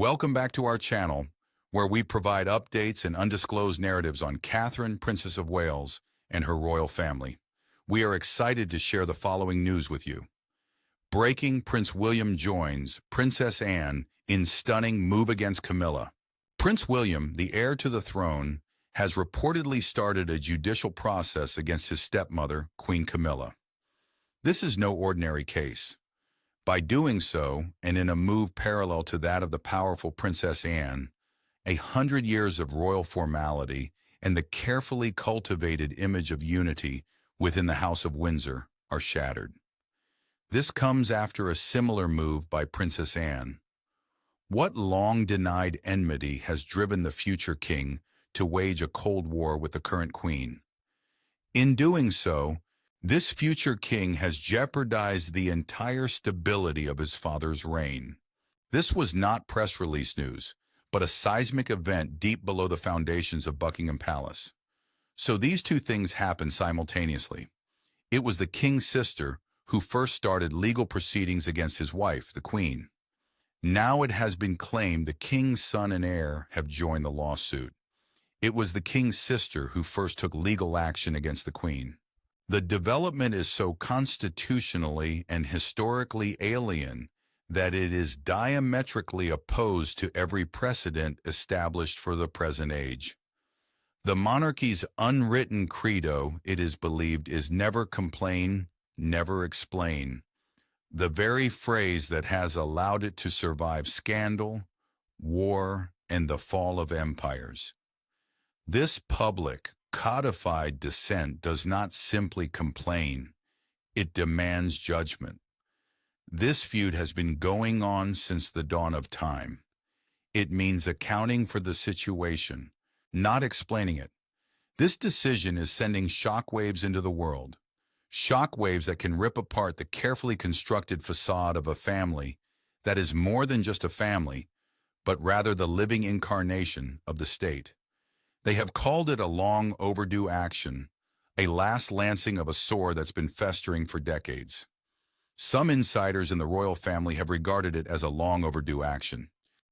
Welcome back to our channel, where we provide updates and undisclosed narratives on Catherine, Princess of Wales, and her royal family. We are excited to share the following news with you. Breaking: Prince William joins Princess Anne in stunning move against Camilla. Prince William, the heir to the throne, has reportedly started a judicial process against his stepmother, Queen Camilla. This is no ordinary case. By doing so, and in a move parallel to that of the powerful Princess Anne, 100 years of royal formality and the carefully cultivated image of unity within the House of Windsor are shattered. This comes after a similar move by Princess Anne. What long-denied enmity has driven the future king to wage a cold war with the current queen? In doing so, this future king has jeopardized the entire stability of his father's reign. This was not press release news, but a seismic event deep below the foundations of Buckingham Palace. So these two things happened simultaneously. It was the king's sister who first started legal proceedings against his wife, the queen. Now it has been claimed the king's son and heir have joined the lawsuit. It was the king's sister who first took legal action against the queen. The development is so constitutionally and historically alien that it is diametrically opposed to every precedent established for the present age. The monarchy's unwritten credo, it is believed, is never complain, never explain, the very phrase that has allowed it to survive scandal, war, and the fall of empires. This public, codified dissent does not simply complain, it demands judgment. This feud has been going on since the dawn of time. It means accounting for the situation, not explaining it. This decision is sending shockwaves into the world. Shockwaves that can rip apart the carefully constructed facade of a family that is more than just a family, but rather the living incarnation of the state. They have called it a long overdue action, a last lancing of a sore that's been festering for decades. Some insiders in the royal family have regarded it as a long overdue action.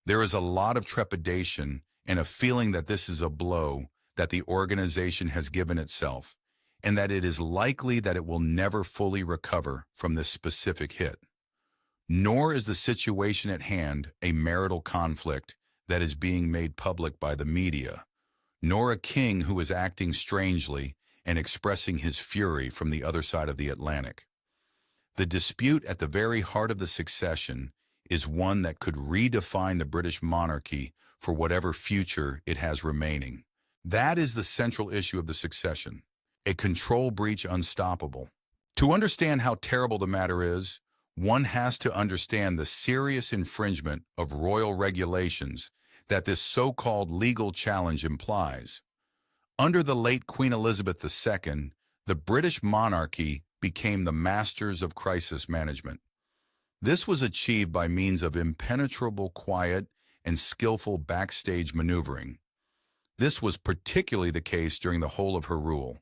There is a lot of trepidation and a feeling that this is a blow that the organization has given itself, and that it is likely that it will never fully recover from this specific hit. Nor is the situation at hand a marital conflict that is being made public by the media, nor a king who is acting strangely and expressing his fury from the other side of the Atlantic. The dispute at the very heart of the succession is one that could redefine the British monarchy for whatever future it has remaining. That is the central issue of the succession, a control breach unstoppable. To understand how terrible the matter is, one has to understand the serious infringement of royal regulations that this so-called legal challenge implies. Under the late Queen Elizabeth II, the British monarchy became the masters of crisis management. This was achieved by means of impenetrable quiet and skillful backstage maneuvering. This was particularly the case during the whole of her rule.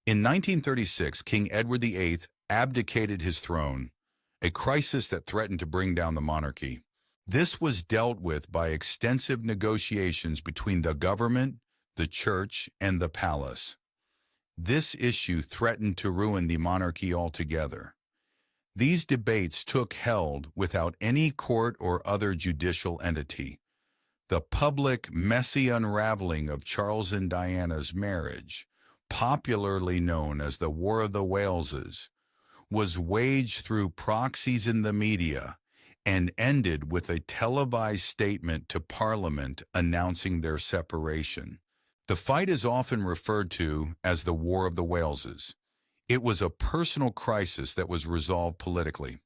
In 1936, King Edward VIII abdicated his throne, a crisis that threatened to bring down the monarchy. This was dealt with by extensive negotiations between the government, the church, and the palace. This issue threatened to ruin the monarchy altogether. These debates took hold without any court or other judicial entity. The public, messy unraveling of Charles and Diana's marriage, popularly known as the War of the Waleses, was waged through proxies in the media and ended with a televised statement to Parliament announcing their separation. The fight is often referred to as the War of the Waleses. It was a personal crisis that was resolved politically.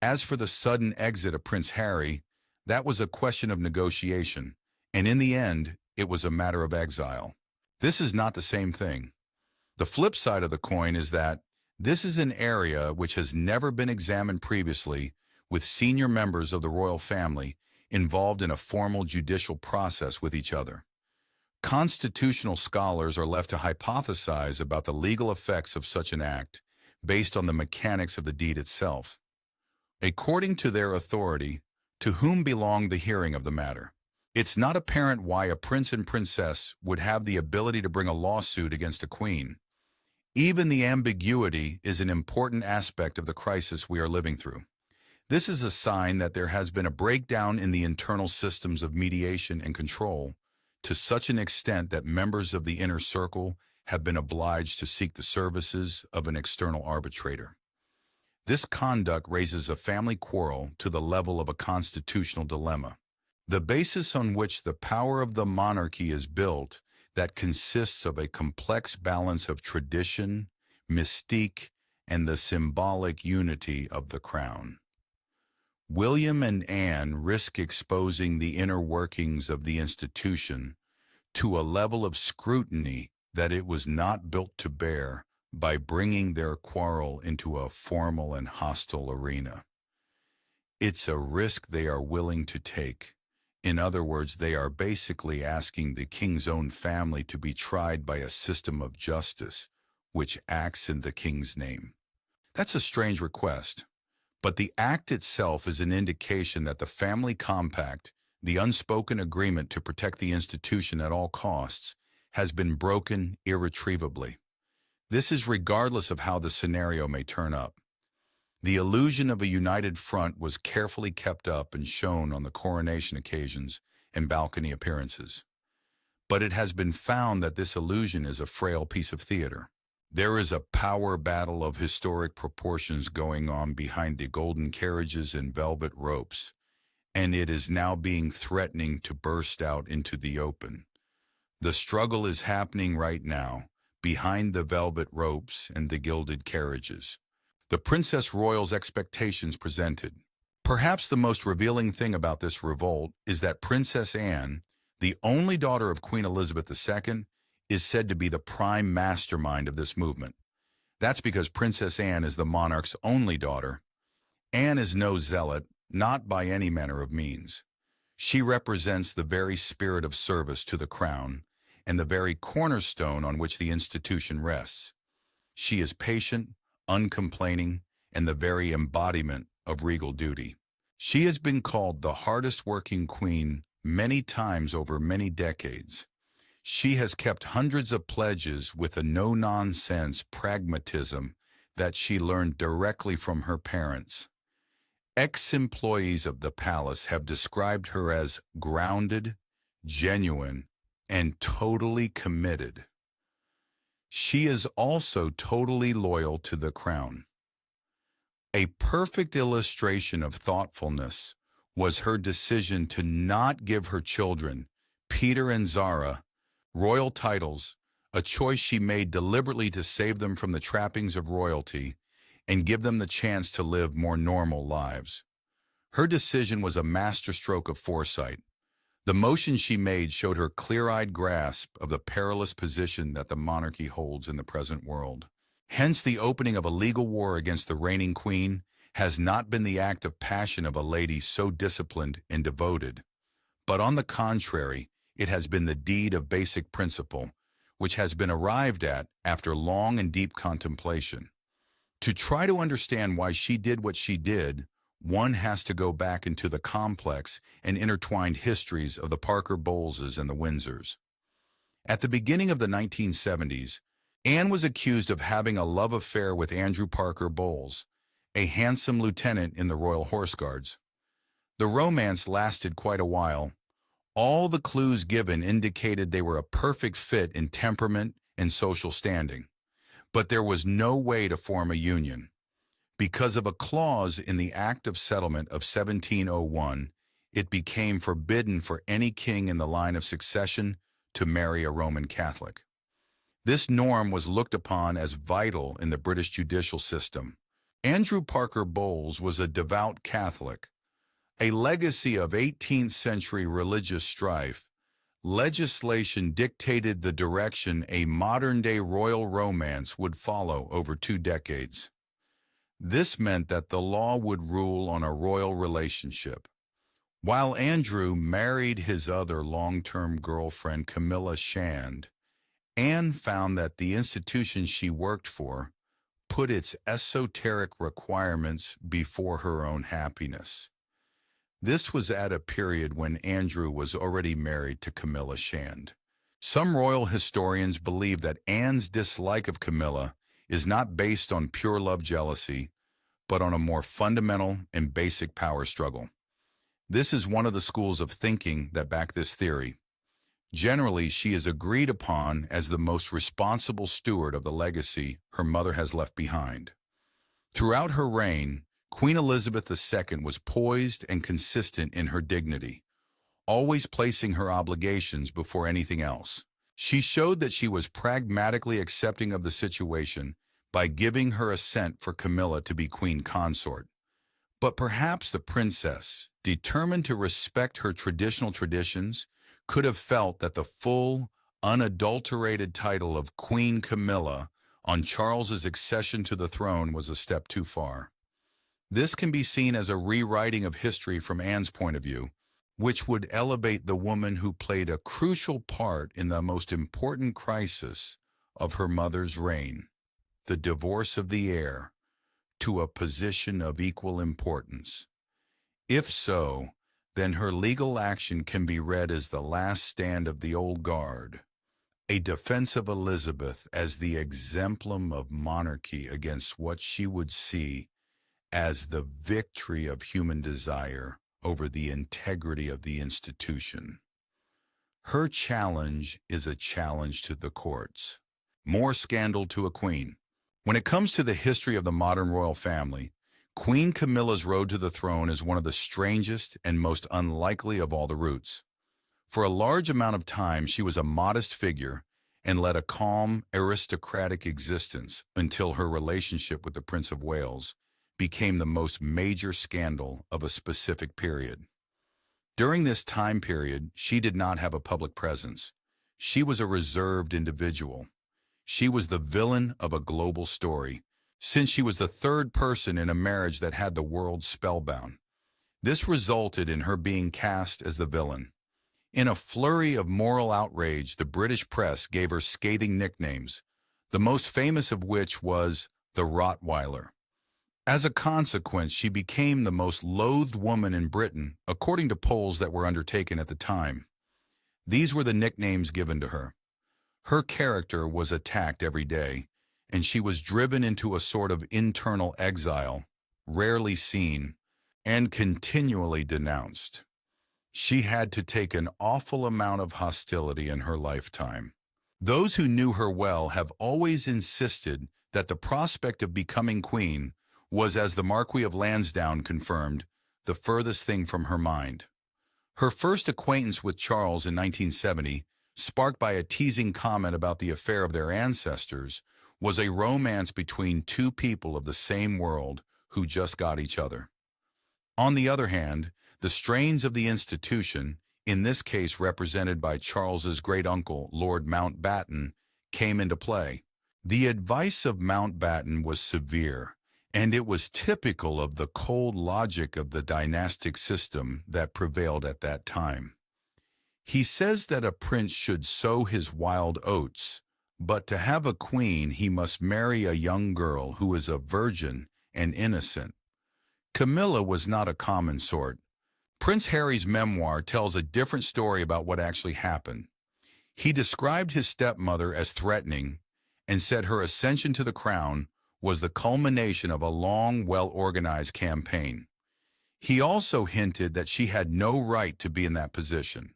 As for the sudden exit of Prince Harry, that was a question of negotiation, and in the end, it was a matter of exile. This is not the same thing. The flip side of the coin is that this is an area which has never been examined previously, with senior members of the royal family involved in a formal judicial process with each other. Constitutional scholars are left to hypothesize about the legal effects of such an act based on the mechanics of the deed itself. According to their authority, To whom belonged the hearing of the matter? It's not apparent why a prince and princess would have the ability to bring a lawsuit against a queen. Even the ambiguity is an important aspect of the crisis we are living through. This is a sign that there has been a breakdown in the internal systems of mediation and control to such an extent that members of the inner circle have been obliged to seek the services of an external arbitrator. This conduct raises a family quarrel to the level of a constitutional dilemma. The basis on which the power of the monarchy is built that consists of a complex balance of tradition, mystique, and the symbolic unity of the crown. William and Anne risk exposing the inner workings of the institution to a level of scrutiny that it was not built to bear by bringing their quarrel into a formal and hostile arena. It's a risk they are willing to take. In other words, they are basically asking the king's own family to be tried by a system of justice which acts in the king's name. That's a strange request. But the act itself is an indication that the family compact, the unspoken agreement to protect the institution at all costs, has been broken irretrievably. This is regardless of how the scenario may turn up. The illusion of a united front was carefully kept up and shown on the coronation occasions and balcony appearances. But it has been found that this illusion is a frail piece of theater. There is a power battle of historic proportions going on behind the golden carriages and velvet ropes, and it is now being threatening to burst out into the open. The struggle is happening right now, behind the velvet ropes and the gilded carriages. The Princess Royal's expectations presented. Perhaps the most revealing thing about this revolt is that Princess Anne, the only daughter of Queen Elizabeth II, is said to be the prime mastermind of this movement. That's because Princess Anne is the monarch's only daughter. Anne is no zealot, not by any manner of means. She represents the very spirit of service to the crown and the very cornerstone on which the institution rests. She is patient, uncomplaining, and the very embodiment of regal duty. She has been called the hardest-working queen many times over many decades. She has kept hundreds of pledges with a no-nonsense pragmatism that she learned directly from her parents. Ex-employees of the palace have described her as grounded, genuine, and totally committed. She is also totally loyal to the crown. A perfect illustration of thoughtfulness was her decision to not give her children, Peter and Zara, royal titles, a choice she made deliberately to save them from the trappings of royalty and give them the chance to live more normal lives. Her decision was a masterstroke of foresight. The motion she made showed her clear-eyed grasp of the perilous position that the monarchy holds in the present world. Hence, the opening of a legal war against the reigning queen has not been the act of passion of a lady so disciplined and devoted, but on the contrary, it has been the deed of basic principle, which has been arrived at after long and deep contemplation. To try to understand why she did what she did, one has to go back into the complex and intertwined histories of the Parker Bowleses and the Windsors. At the beginning of the 1970s, Anne was accused of having a love affair with Andrew Parker Bowles, a handsome lieutenant in the Royal Horse Guards. The romance lasted quite a while. All the clues given indicated they were a perfect fit in temperament and social standing, but there was no way to form a union. Because of a clause in the Act of Settlement of 1701, it became forbidden for any king in the line of succession to marry a Roman Catholic. This norm was looked upon as vital in the British judicial system. Andrew Parker Bowles was a devout Catholic. A legacy of 18th century religious strife, legislation dictated the direction a modern-day royal romance would follow over 2 decades. This meant that the law would rule on a royal relationship. While Andrew married his other long-term girlfriend, Camilla Shand, Anne found that the institution she worked for put its esoteric requirements before her own happiness. This was at a period when Andrew was already married to Camilla Shand. Some royal historians believe that Anne's dislike of Camilla is not based on pure love jealousy, but on a more fundamental and basic power struggle. This is one of the schools of thinking that back this theory. Generally, she is agreed upon as the most responsible steward of the legacy her mother has left behind. Throughout her reign, Queen Elizabeth II was poised and consistent in her dignity, always placing her obligations before anything else. She showed that she was pragmatically accepting of the situation by giving her assent for Camilla to be queen consort. But perhaps the princess, determined to respect her traditional traditions, could have felt that the full, unadulterated title of Queen Camilla on Charles's accession to the throne was a step too far. This can be seen as a rewriting of history from Anne's point of view, which would elevate the woman who played a crucial part in the most important crisis of her mother's reign, the divorce of the heir, to a position of equal importance. If so, then her legal action can be read as the last stand of the old guard, a defense of Elizabeth as the exemplum of monarchy against what she would see as the victory of human desire over the integrity of the institution. Her challenge is a challenge to the courts. More scandal to a queen. When it comes to the history of the modern royal family, Queen Camilla's road to the throne is one of the strangest and most unlikely of all the routes. For a large amount of time, she was a modest figure and led a calm, aristocratic existence until her relationship with the Prince of Wales became the most major scandal of a specific period. During this time period, she did not have a public presence. She was a reserved individual. She was the villain of a global story, since she was the third person in a marriage that had the world spellbound. This resulted in her being cast as the villain. In a flurry of moral outrage, the British press gave her scathing nicknames, the most famous of which was the Rottweiler. As a consequence, she became the most loathed woman in Britain, according to polls that were undertaken at the time. These were the nicknames given to her. Her character was attacked every day, and she was driven into a sort of internal exile, rarely seen, and continually denounced. She had to take an awful amount of hostility in her lifetime. Those who knew her well have always insisted that the prospect of becoming queen was, as the Marquis of Lansdowne confirmed, the furthest thing from her mind. Her first acquaintance with Charles in 1970, sparked by a teasing comment about the affair of their ancestors, was a romance between two people of the same world who just got each other. On the other hand, the strains of the institution, in this case represented by Charles's great-uncle, Lord Mountbatten, came into play. The advice of Mountbatten was severe, and it was typical of the cold logic of the dynastic system that prevailed at that time. He says that a prince should sow his wild oats, but to have a queen he must marry a young girl who is a virgin and innocent. Camilla was not a common sort. Prince Harry's memoir tells a different story about what actually happened. He described his stepmother as threatening and said her ascension to the crown was the culmination of a long, well-organized campaign. He also hinted that she had no right to be in that position.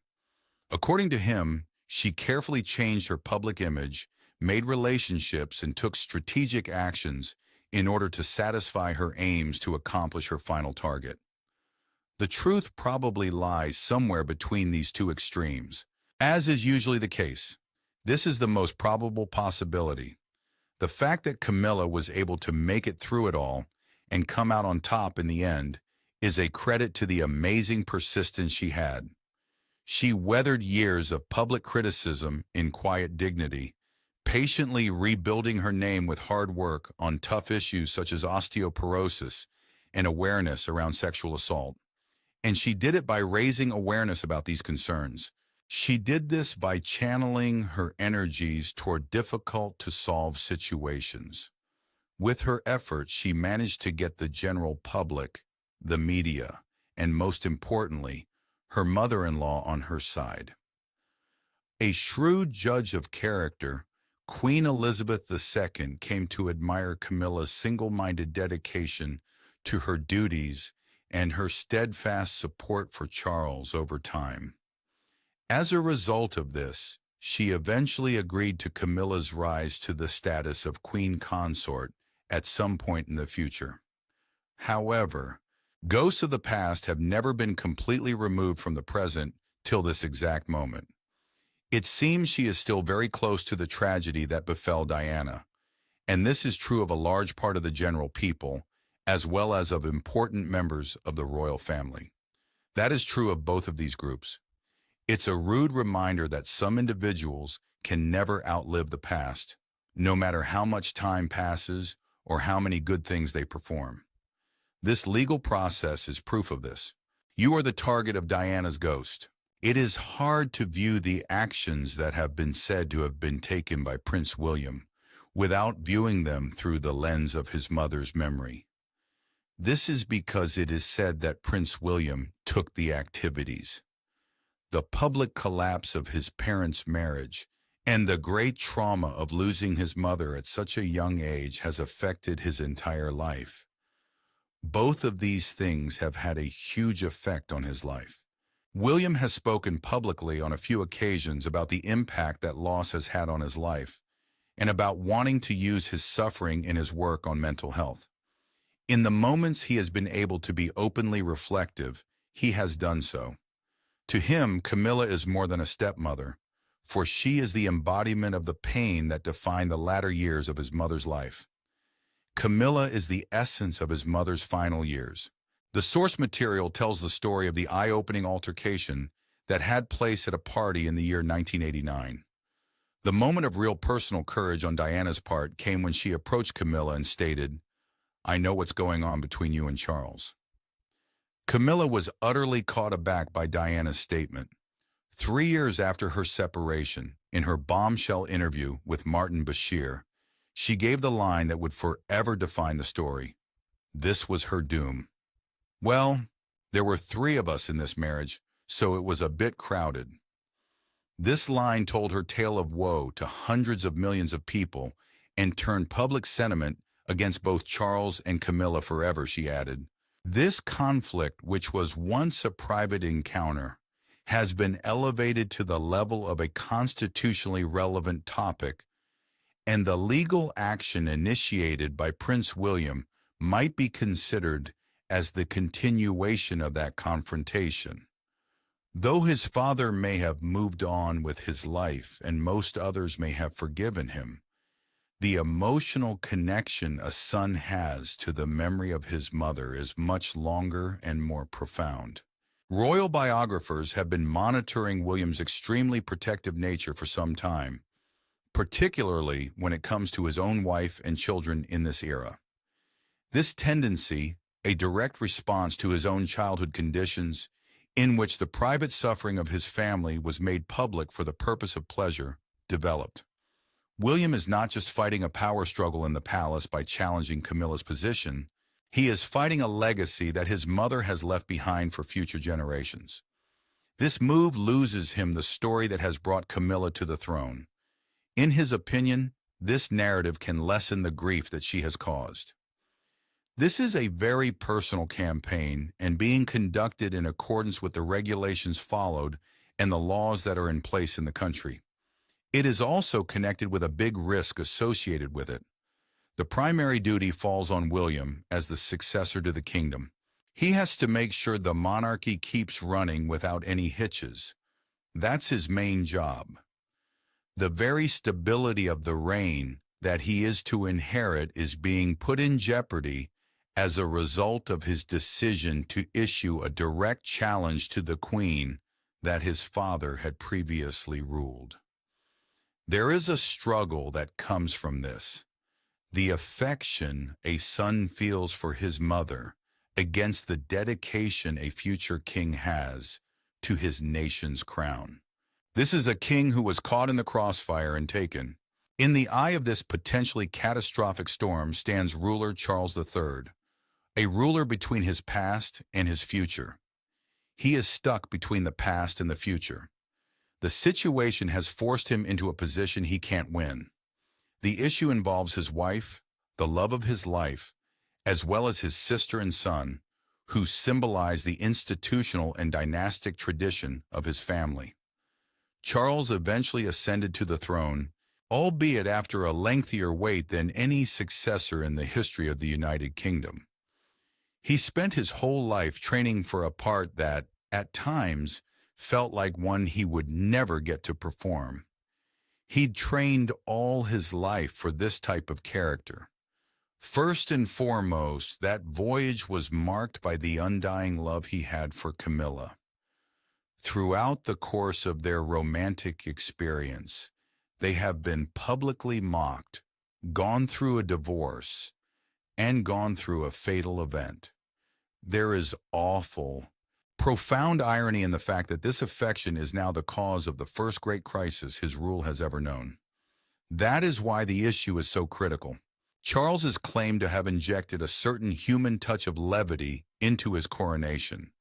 According to him, she carefully changed her public image, made relationships, and took strategic actions in order to satisfy her aims to accomplish her final target. The truth probably lies somewhere between these two extremes. As is usually the case, this is the most probable possibility. The fact that Camilla was able to make it through it all and come out on top in the end is a credit to the amazing persistence she had. She weathered years of public criticism in quiet dignity, patiently rebuilding her name with hard work on tough issues such as osteoporosis and awareness around sexual assault. And she did it by raising awareness about these concerns. She did this by channeling her energies toward difficult-to-solve situations. With her efforts, she managed to get the general public, the media, and most importantly, her mother-in-law on her side. A shrewd judge of character, Queen Elizabeth II came to admire Camilla's single-minded dedication to her duties and her steadfast support for Charles over time. As a result of this, she eventually agreed to Camilla's rise to the status of queen consort at some point in the future. However, ghosts of the past have never been completely removed from the present till this exact moment. It seems she is still very close to the tragedy that befell Diana, and this is true of a large part of the general people, as well as of important members of the royal family. That is true of both of these groups. It's a rude reminder that some individuals can never outlive the past, no matter how much time passes or how many good things they perform. This legal process is proof of this. You are the target of Diana's ghost. It is hard to view the actions that have been said to have been taken by Prince William without viewing them through the lens of his mother's memory. This is because it is said that Prince William took the activities. The public collapse of his parents' marriage and the great trauma of losing his mother at such a young age has affected his entire life. Both of these things have had a huge effect on his life. William has spoken publicly on a few occasions about the impact that loss has had on his life and about wanting to use his suffering in his work on mental health. In the moments he has been able to be openly reflective, he has done so. To him, Camilla is more than a stepmother, for she is the embodiment of the pain that defined the latter years of his mother's life. Camilla is the essence of his mother's final years. The source material tells the story of the eye-opening altercation that had place at a party in the year 1989. The moment of real personal courage on Diana's part came when she approached Camilla and stated, "I know what's going on between you and Charles." Camilla was utterly caught aback by Diana's statement. 3 years after her separation, in her bombshell interview with Martin Bashir, she gave the line that would forever define the story. This was her doom. "Well, there were 3 of us in this marriage, so it was a bit crowded." This line told her tale of woe to hundreds of millions of people and turned public sentiment against both Charles and Camilla forever, she added. This conflict, which was once a private encounter, has been elevated to the level of a constitutionally relevant topic, and the legal action initiated by Prince William might be considered as the continuation of that confrontation. Though his father may have moved on with his life and most others may have forgiven him, the emotional connection a son has to the memory of his mother is much longer and more profound. Royal biographers have been monitoring William's extremely protective nature for some time, particularly when it comes to his own wife and children in this era. This tendency, a direct response to his own childhood conditions, in which the private suffering of his family was made public for the purpose of pleasure, developed. William is not just fighting a power struggle in the palace by challenging Camilla's position, he is fighting a legacy that his mother has left behind for future generations. This move loses him the story that has brought Camilla to the throne. In his opinion, this narrative can lessen the grief that she has caused. This is a very personal campaign and being conducted in accordance with the regulations followed and the laws that are in place in the country. It is also connected with a big risk associated with it. The primary duty falls on William as the successor to the kingdom. He has to make sure the monarchy keeps running without any hitches. That's his main job. The very stability of the reign that he is to inherit is being put in jeopardy as a result of his decision to issue a direct challenge to the Queen that his father had previously ruled. There is a struggle that comes from this, the affection a son feels for his mother against the dedication a future king has to his nation's crown. This is a king who was caught in the crossfire and taken. In the eye of this potentially catastrophic storm stands ruler Charles III, a ruler between his past and his future. He is stuck between the past and the future. The situation has forced him into a position he can't win. The issue involves his wife, the love of his life, as well as his sister and son, who symbolize the institutional and dynastic tradition of his family. Charles eventually ascended to the throne, albeit after a lengthier wait than any successor in the history of the United Kingdom. He spent his whole life training for a part that, at times, felt like one he would never get to perform. He'd trained all his life for this type of character. First and foremost, that voyage was marked by the undying love he had for Camilla. Throughout the course of their romantic experience, they have been publicly mocked, gone through a divorce, and gone through a fatal event. There is profound irony in the fact that this affection is now the cause of the first great crisis his rule has ever known. That is why the issue is so critical. Charles is claimed to have injected a certain human touch of levity into his coronation,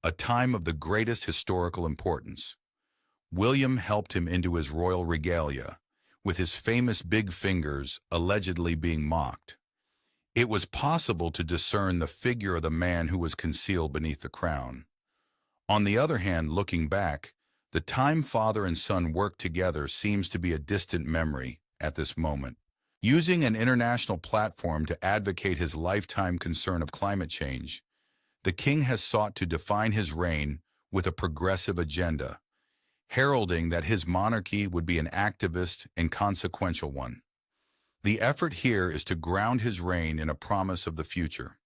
a time of the greatest historical importance. William helped him into his royal regalia, with his famous big fingers allegedly being mocked. It was possible to discern the figure of the man who was concealed beneath the crown. On the other hand, looking back, the time father and son worked together seems to be a distant memory at this moment. Using an international platform to advocate his lifetime concern of climate change, the king has sought to define his reign with a progressive agenda, heralding that his monarchy would be an activist and consequential one. The effort here is to ground his reign in a promise of the future.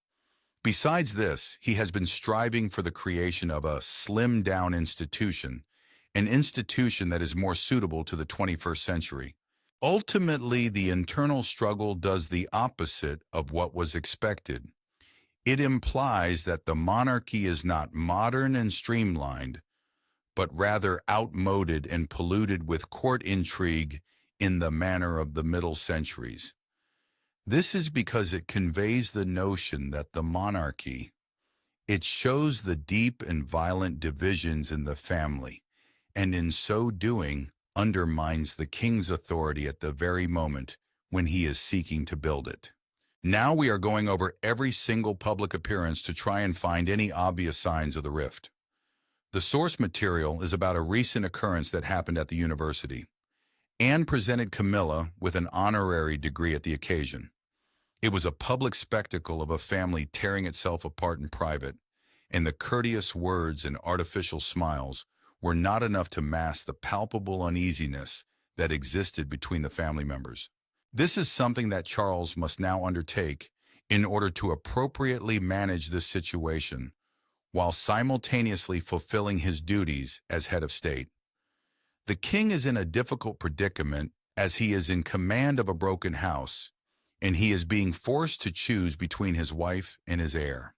Besides this, he has been striving for the creation of a slimmed-down institution, an institution that is more suitable to the 21st century. Ultimately, the internal struggle does the opposite of what was expected. It implies that the monarchy is not modern and streamlined, but rather outmoded and polluted with court intrigue in the manner of the Middle Centuries. This is because it conveys the notion that the monarchy, it shows the deep and violent divisions in the family, and in so doing, undermines the king's authority at the very moment when he is seeking to build it. Now we are going over every single public appearance to try and find any obvious signs of the rift. The source material is about a recent occurrence that happened at the university. Anne presented Camilla with an honorary degree at the occasion. It was a public spectacle of a family tearing itself apart in private, and the courteous words and artificial smiles were not enough to mask the palpable uneasiness that existed between the family members. This is something that Charles must now undertake in order to appropriately manage this situation, while simultaneously fulfilling his duties as head of state. The king is in a difficult predicament as he is in command of a broken house, and he is being forced to choose between his wife and his heir.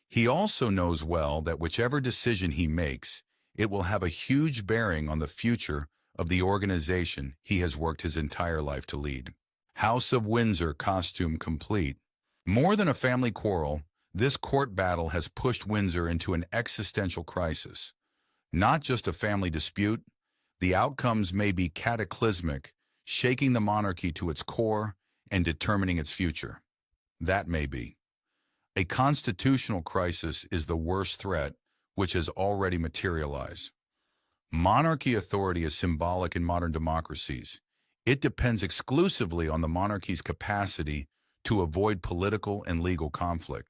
He also knows well that whichever decision he makes, it will have a huge bearing on the future of the organization he has worked his entire life to lead. House of Windsor costume complete. More than a family quarrel, this court battle has pushed Windsor into an existential crisis. Not just a family dispute, the outcomes may be cataclysmic, shaking the monarchy to its core and determining its future. That may be. A constitutional crisis is the worst threat, which has already materialized. Monarchy authority is symbolic in modern democracies. It depends exclusively on the monarchy's capacity to avoid political and legal conflict.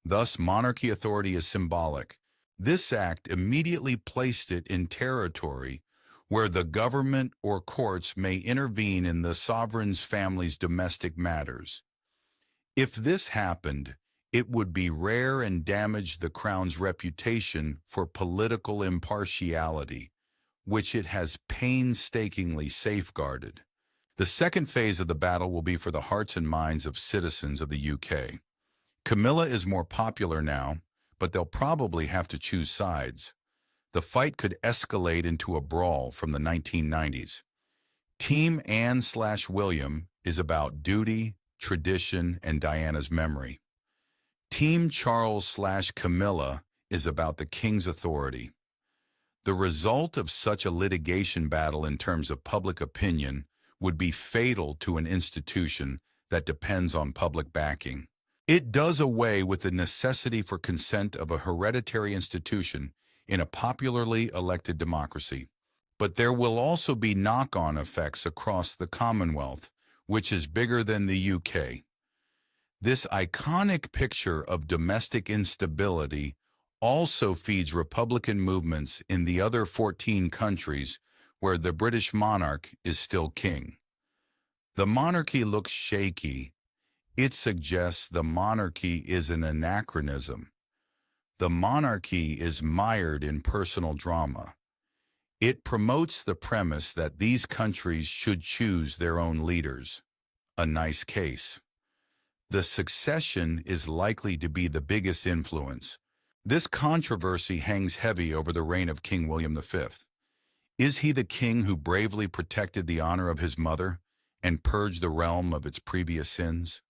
Thus, monarchy authority is symbolic. This act immediately placed it in territory where the government or courts may intervene in the sovereign's family's domestic matters. If this happened, it would be rare and damage the crown's reputation for political impartiality, which it has painstakingly safeguarded. The second phase of the battle will be for the hearts and minds of citizens of the UK. Camilla is more popular now, but they'll probably have to choose sides. The fight could escalate into a brawl from the 1990s. Team Anne/William is about duty, tradition, and Diana's memory. Team Charles/Camilla is about the king's authority. The result of such a litigation battle in terms of public opinion would be fatal to an institution that depends on public backing. It does away with the necessity for consent of a hereditary institution in a popularly elected democracy. But there will also be knock-on effects across the Commonwealth, which is bigger than the UK. This iconic picture of domestic instability also feeds Republican movements in the other 14 countries where the British monarch is still king. The monarchy looks shaky. It suggests the monarchy is an anachronism. The monarchy is mired in personal drama. It promotes the premise that these countries should choose their own leaders. A nice case. The succession is likely to be the biggest influence. This controversy hangs heavy over the reign of King William V. Is he the king who bravely protected the honor of his mother and purged the realm of its previous sins?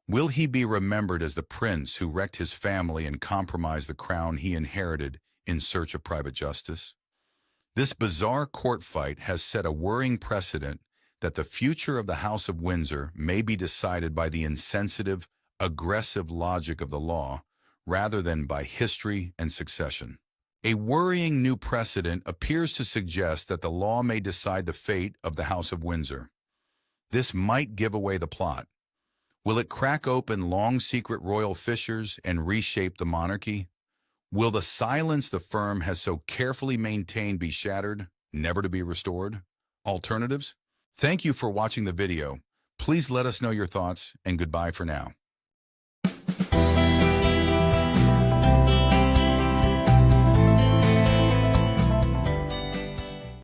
Will he be remembered as the prince who wrecked his family and compromised the crown he inherited in search of private justice? This bizarre court fight has set a worrying precedent that the future of the House of Windsor may be decided by the insensitive, aggressive logic of the law rather than by history and succession. A worrying new precedent appears to suggest that the law may decide the fate of the House of Windsor. This might give away the plot. Will it crack open long secret royal fissures and reshape the monarchy? Will the silence the firm has so carefully maintained be shattered, never to be restored? Alternatives? Thank you for watching the video. Please let us know your thoughts, and goodbye for now.